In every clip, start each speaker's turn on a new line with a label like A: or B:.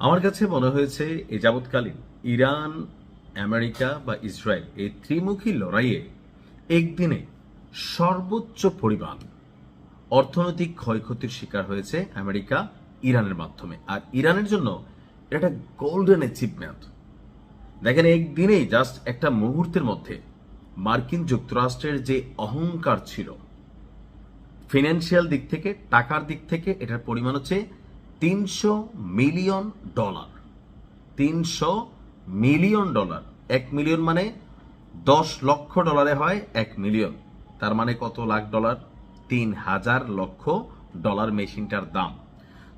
A: আমার কাছে মনে হয়েছে এই যাবৎকালীন ইরান, আমেরিকা বা ইসরায়েল এই ত্রিমুখী লড়াইয়ে একদিনে সর্বোচ্চ পরিমাণ অর্থনৈতিক ক্ষয়ক্ষতির শিকার হয়েছে আমেরিকা ইরানের মাধ্যমে। আর ইরানের জন্য এটা একটা গোল্ডেন অ্যাচিভমেন্ট। দেখেন, একদিনেই জাস্ট একটা মুহূর্তের মধ্যে মার্কিন যুক্তরাষ্ট্রের যে অহংকার ছিল ফিনান্সিয়াল দিক থেকে, টাকার দিক থেকে, এটার পরিমাণ হচ্ছে $300 মিলিয়ন। $300 মিলিয়ন। 1 মিলিয়ন মানে 10 লক্ষ ডলারে হয় 1 মিলিয়ন। তার মানে কত লাখ ডলার? 3,000 লক্ষ ডলার মেশিনটার দাম।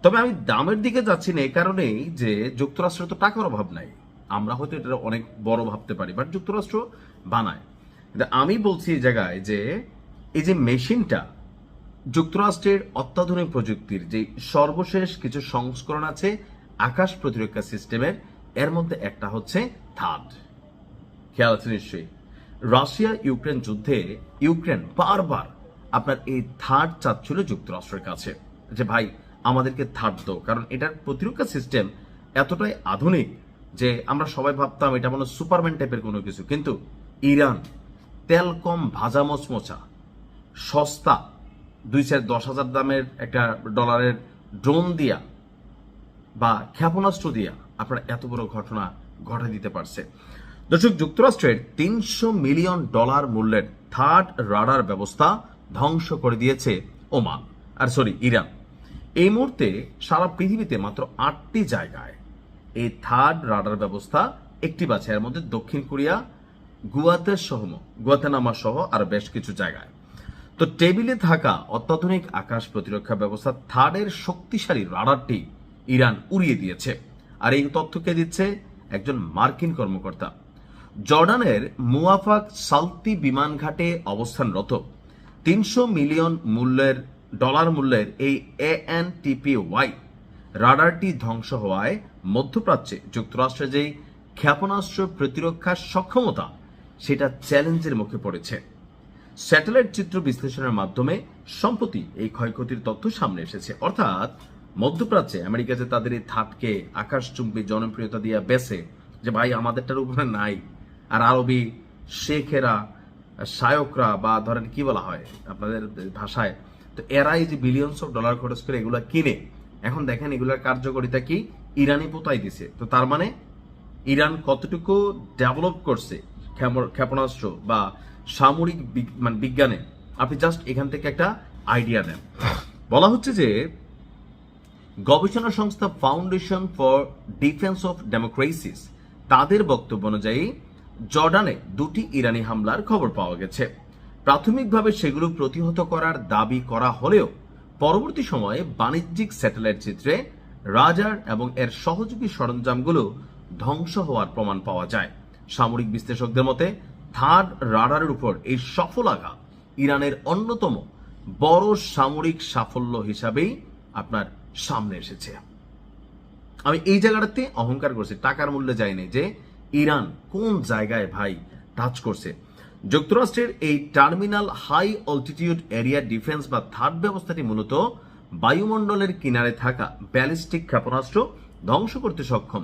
A: তবে আমি দামের দিকে যাচ্ছি না এই কারণেই যে যুক্তরাষ্ট্রের তো টাকার অভাব নাই। আমরা হয়তো এটা অনেক বড় ভাবতে পারি, বাট যুক্তরাষ্ট্র বানায়। আমি বলছি এই জায়গায় যে এই যে মেশিনটা যুক্তরাষ্ট্রের অত্যাধুনিক প্রযুক্তির যে সর্বশেষ কিছু সংস্করণ আছে আকাশ প্রতিরক্ষা সিস্টেমের, এর মধ্যে একটা হচ্ছে থার্ড। খেয়াল আছে নিশ্চয়ই, রাশিয়া ইউক্রেন যুদ্ধে ইউক্রেন বারবার আপনার এই থার্ড চাচ্ছিল যুক্তরাষ্ট্রের কাছে যে ভাই আমাদেরকে থার্ড দাও, কারণ এটার প্রতিরক্ষা সিস্টেম এতটাই আধুনিক যে আমরা সবাই ভাবতাম এটা মনে সুপারম্যান টাইপের কোনো কিছু, কিন্তু ইরান তেল কম ভাজা মচমচা সস্তা 2-10,000 দামের একটা ডলারের ড্রোন দিয়া বা ক্ষেপণাস্ত্র দিয়া আপনার এত বড় ঘটনা ঘটে দিতে পারছে। দর্শক, যুক্তরাষ্ট্রের $300 মিলিয়ন মূল্যের থার্ড রাডার ব্যবস্থা ধ্বংস করে দিয়েছে ইরান। এই মুহূর্তে সারা পৃথিবীতে মাত্র 8টি জায়গায় এই থার্ড রাডার ব্যবস্থা অ্যাক্টিভ আছে। এর মধ্যে দক্ষিণ কোরিয়া, গুয়াতেমালা সহ আর বেশ কিছু জায়গায়। তো টেবিলে থাকা অত্যাধুনিক আকাশ প্রতিরক্ষা ব্যবস্থা থার্ডের শক্তিশালী রাডারটি ইরান উড়িয়ে দিয়েছে। আর এই তথ্যকে দিচ্ছে একজন মার্কিন কর্মকর্তা। জর্ডানের মুয়াফাক সালতি বিমান ঘাটে অবস্থানরত $300 মিলিয়ন মূল্যের এই ANTPY রাডারটি ধ্বংস হওয়ায় মধ্যপ্রাচ্যে যুক্তরাষ্ট্রের যেই ক্ষেপণাস্ত্র প্রতিরক্ষার সক্ষমতা সেটা চ্যালেঞ্জের মুখে পড়েছে। স্যাটেলাইট চিত্র বিশ্লেষণের মাধ্যমে সম্প্রতি এই ক্ষয়ক্ষতির তথ্য সামনে এসেছে। অর্থাৎ মধ্যপ্রাচ্যে আমেরিকা যে তাদের এই থার্ডকে আকাশচুম্বী জনপ্রিয়তা দিয়ে বেছে যে ভাই আমাদেরটার উপরে নাই, আর আরবি শেখেরা, শায়করা বা ধরেন কি বলা হয় আপনাদের ভাষায়, তো এরা এই যে বিলিয়নস অফ ডলার খরচ করে এগুলা কিনে, এখন দেখেন এগুলোর কার্যকারিতা কি ইরানি পোতাই দিছে। তো তার মানে ইরান কতটুকু ডেভেলপ করছে ক্ষেপণাস্ত্র বা সামরিক বিজ্ঞানে, আপনি জাস্ট এখান থেকে একটা আইডিয়া নেন। বলা হচ্ছে যে গবেষণা সংস্থা foundation for defence of democracies তাদের বক্তব্য অনুযায়ী জর্ডানে 2টি ইরানি হামলার খবর পাওয়া গেছে। প্রাথমিকভাবে সেগুলো প্রতিহত করার দাবি করা হলেও পরবর্তী সময়ে বাণিজ্যিক স্যাটেলাইট চিত্রে রাডার এবং এর সহযোগী সরঞ্জামগুলো ধ্বংস হওয়ার প্রমাণ পাওয়া যায়। সামরিক বিশ্লেষকদের মতে থার্ড রাডারের উপর এই সফল আঘাত ইরানের অন্যতম বড় সামরিক সাফল্য হিসাবেই আপনার সামনে এসেছে। আমি এই জায়গাটাতে অহংকার করছি, টাকার মূল্যে যায়নি যে ইরান কোন জায়গায় ভাই টাচ করছে। যুক্তরাষ্ট্রের এই terminal high altitude area defence বা থার্ড ব্যবস্থাটি মূলত বায়ুমণ্ডলের কিনারে থাকা ব্যালিস্টিক ক্ষেপণাস্ত্র ধ্বংস করতে সক্ষম।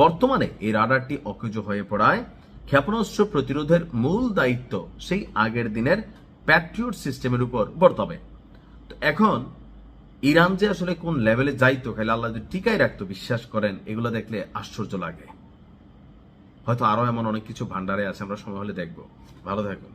A: বর্তমানে এই রাডারটি অকেজো হয়ে পড়ায় ক্ষেপণাস্ত্র প্রতিরোধের মূল দায়িত্ব সেই আগের দিনের প্যাট্রিয়ট সিস্টেমের উপর বর্তাবে। তো এখন ইরান যে আসলে কোন লেভেলে যাইতো, খালি আল্লাহ যদি টিকাই রাখতো, বিশ্বাস করেন এগুলো দেখলে আশ্চর্য লাগে। হয়তো আরো এমন অনেক কিছু ভান্ডারে আছে, আমরা সময় হলে দেখবো। ভালো থাকুন।